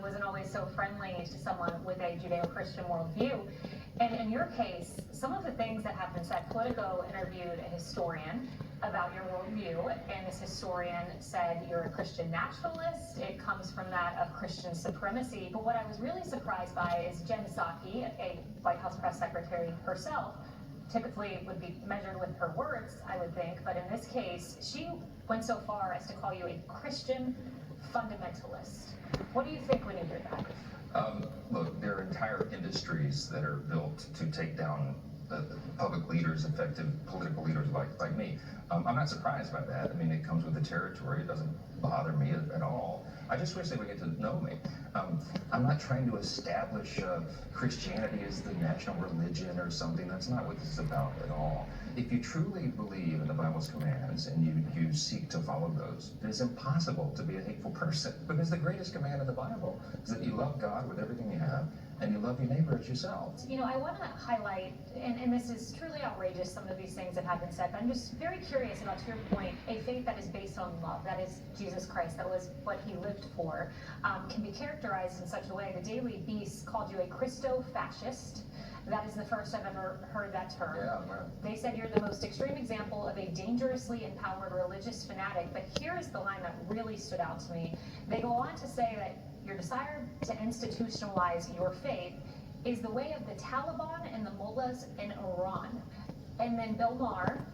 wasn't always so friendly to someone with a Judeo-Christian worldview. And in your case, some of the things that happened said, Politico interviewed a historian about your worldview, and this historian said you're a Christian nationalist. It comes from that of Christian supremacy. But what I was really surprised by is Jen Psaki, a White House press secretary herself, typically would be measured with her words, I would think, but in this case, she went so far as to call you a Christian fundamentalist. What do you think when you hear that? Look, there are entire industries that are built to take down public leaders, effective political leaders like me. I'm not surprised by that. I mean, it comes with the territory. It doesn't bother me at all. I just wish they would get to know me. I'm not trying to establish Christianity as the national religion or something. That's not what this is about at all. If you truly believe in the Bible's commands and you seek to follow those, it is impossible to be a hateful person, because the greatest command in the Bible is that you love God with everything you have and you love your neighbor as yourself. You know, I want to highlight, and this is truly outrageous, some of these things that have been said, but I'm just very curious about, to your point, a faith that is based on love, that is Jesus Christ, that was what he lived for, can be characterized in such a way. The Daily Beast called you a Christo-fascist. That is the first I've ever heard that term. Yeah, right. They said you're the most extreme example of a dangerously empowered religious fanatic, but here is the line that really stood out to me. They go on to say that your desire to institutionalize your faith is the way of the Taliban and the mullahs in Iran. And then Bill Maher,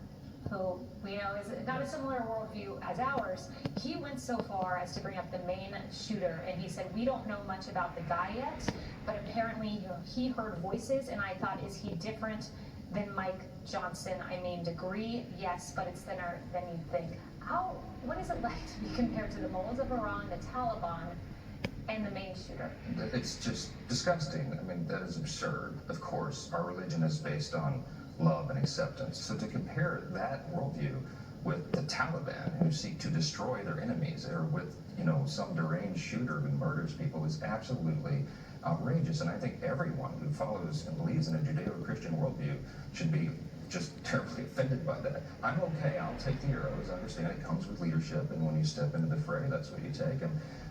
who we know is not a similar worldview as ours, he went so far as to bring up the main shooter, and he said, we don't know much about the guy yet, but apparently he heard voices, and I thought, is he different than Mike Johnson? I mean, degree, yes, but it's thinner than you'd think. What is it like to be compared to the mullahs of Iran, the Taliban, and the main shooter? It's just disgusting. I mean, that is absurd. Of course, our religion is based on love and acceptance. So to compare that worldview with the Taliban, who seek to destroy their enemies, or with, some deranged shooter who murders people, is absolutely outrageous. And I think everyone who follows and believes in a Judeo-Christian worldview should be just terribly offended by that. I'm okay, I'll take the arrows. I understand it comes with leadership, and when you step into the fray, that's what you take.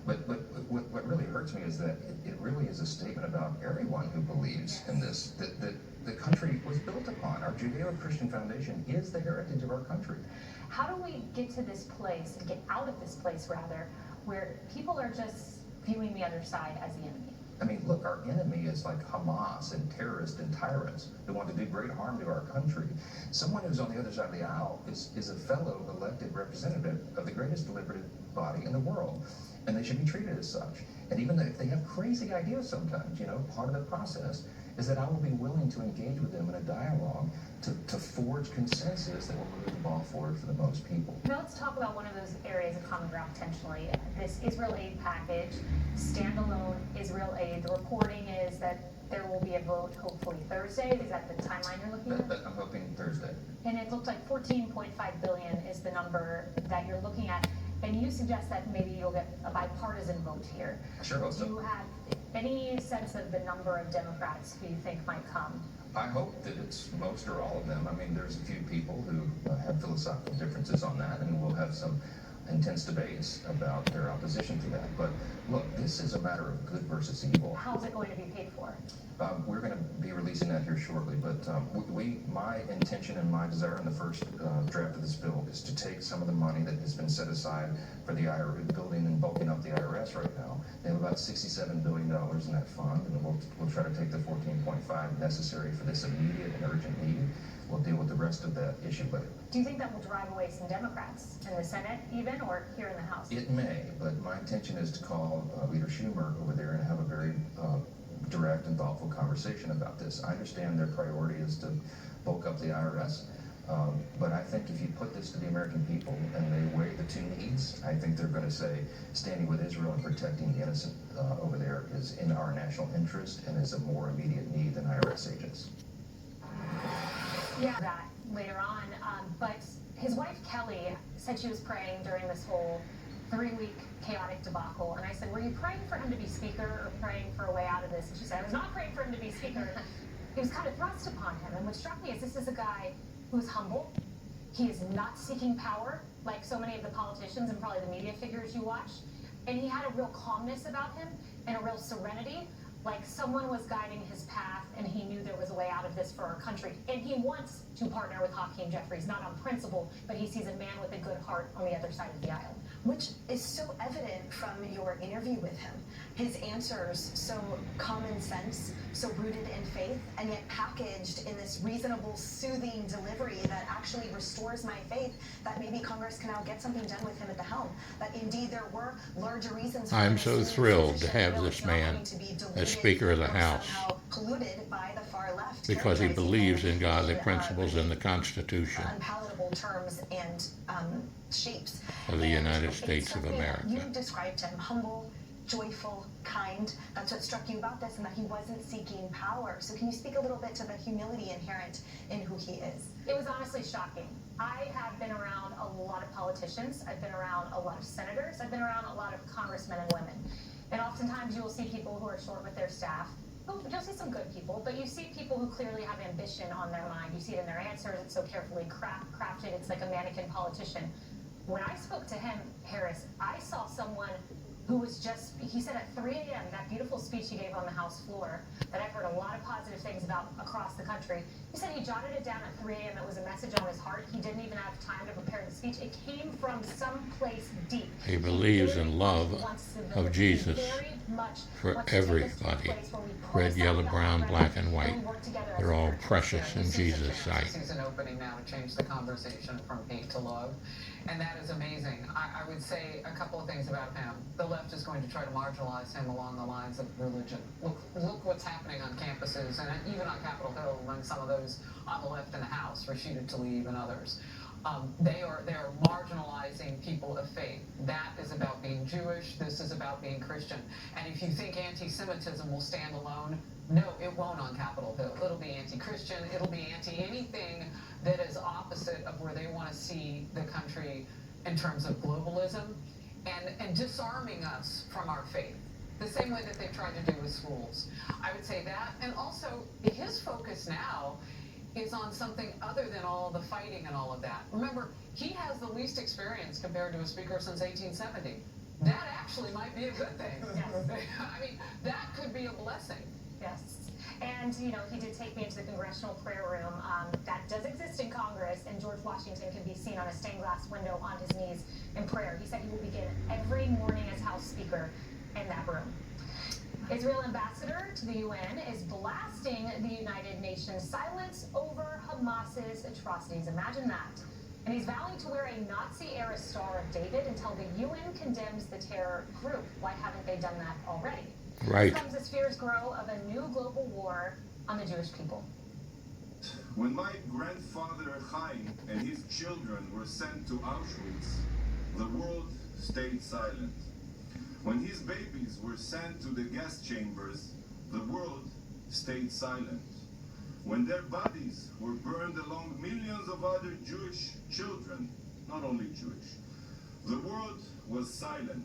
But what really hurts me is that it really is a statement about everyone who believes in this, that the country was built upon. Our Judeo-Christian foundation is the heritage of our country. How do we get to this place, and get out of this place rather, where people are just viewing the other side as the enemy? I mean, look, our enemy is like Hamas and terrorists and tyrants who want to do great harm to our country. Someone who's on the other side of the aisle is a fellow elected representative of the greatest deliberative body in the world, and they should be treated as such. And even if they have crazy ideas sometimes, part of the process is that I will be willing to engage with them in a dialogue to forge consensus that will move the ball forward for the most people. Now let's talk about one of those areas of common ground potentially. This Israel aid package, standalone Israel aid. The reporting is that there will be a vote hopefully Thursday. Is that the timeline you're looking at? I'm hoping Thursday. And it looks like 14.5 billion is the number that you're looking at. And you suggest that maybe you'll get a bipartisan vote here. I sure hope so. Do you have any sense of the number of Democrats who you think might come? I hope that it's most or all of them. I mean, there's a few people who have philosophical differences on that, and we'll have some intense debates about their opposition to that. But look, this is a matter of good versus evil. How's it going to be paid for? We're going to be releasing that here shortly, but my intention and my desire in the first draft of this bill is to take some of the money that has been set aside for the IRS, building and bulking up the IRS right now. They have about $67 billion in that fund, and we'll try to take the 14.5 necessary for this immediate and urgent need. We'll deal with the rest of that issue later. Do you think that will drive away some Democrats in the Senate even, or here in the House? It may, but my intention is to call Leader Schumer over there and have a very direct and thoughtful conversation about this. I understand their priority is to bulk up the IRS, but I think if you put this to the American people and they weigh the two needs, I think they're going to say standing with Israel and protecting the innocent over there is in our national interest and is a more immediate need than IRS agents. Yeah, that later on, but his wife Kelly said she was praying during this whole 3-week chaotic debacle, and I said, were you praying for him to be speaker or praying for a way out of this? And she said, I was not praying for him to be speaker. It was kind of thrust upon him, and what struck me is this is a guy who's humble. He is not seeking power like so many of the politicians and probably the media figures you watch, And he had a real calmness about him and a real serenity, like someone was guiding his path and he knew there was a way out of this for our country. And he wants to partner with Hakeem Jeffries, not on principle, but he sees a man with a good heart on the other side of the aisle. Which is so evident from your interview with him. His answers so common sense, so rooted in faith, and yet packaged in this reasonable, soothing delivery that actually restores my faith that maybe Congress can now get something done with him at the helm. That indeed there were larger reasons. I'm so thrilled to have this man as Speaker of the House polluted by the far left, because he believes in godly principles and the Constitution unpalatable terms and shapes of the United States of America. You described him humble, joyful, kind. That's what struck you about this, and that he wasn't seeking power. So can you speak a little bit to the humility inherent in who he is? It was honestly shocking. I have been around a lot of politicians. I've been around a lot of senators. I've been around a lot of congressmen and women. And oftentimes you will see people who are short with their staff. You'll see some good people, but you see people who clearly have ambition on their mind. You see it in their answers. It's so carefully crafted. It's like a mannequin politician. When I spoke to him, Harris, I saw someone who was just, he said at 3 a.m., that beautiful speech he gave on the House floor, that I've heard a lot of positive things about across the country. He said he jotted it down at 3 a.m. It was a message on his heart. He didn't even have time to prepare the speech. It came from someplace deep. He believes in love of Jesus for everybody. Red, yellow, brown, black, and white. They're all precious in Jesus' sight. Sees an opening now to change the conversation from hate to love. And that is amazing. I would say a couple of things about him. The left is going to try to marginalize him along the lines of religion. Look what's happening on campuses and even on Capitol Hill among some of those on the left in the House, Rashida Tlaib and others. They are marginalizing people of faith. That is about being Jewish. This is about being Christian. And if you think anti-Semitism will stand alone, no, it won't on Capitol Hill. It'll be anti-Christian. It'll be anti-anything that is opposite of where they want to see the country in terms of globalism and disarming us from our faith. The same way that they've tried to do with schools. I would say that. And also, his focus now is on something other than all the fighting and all of that. Remember, he has the least experience compared to a speaker since 1870. That actually might be a good thing. Yes. I mean, that could be a blessing. Yes. And, you know, he did take me into the congressional prayer room. That does exist in Congress, and George Washington can be seen on a stained glass window on his knees in prayer. He said he will begin every morning as House Speaker in that room. Israel ambassador to the UN is blasting the United Nations silence over Hamas's atrocities. Imagine that. And he's vowing to wear a Nazi-era Star of David until the UN condemns the terror group. Why haven't they done that already? Right. This comes as fears grow of a new global war on the Jewish people. When my grandfather Chaim and his children were sent to Auschwitz, the world stayed silent. When his babies were sent to the gas chambers, the world stayed silent. When their bodies were burned along millions of other Jewish children, not only Jewish, the world was silent.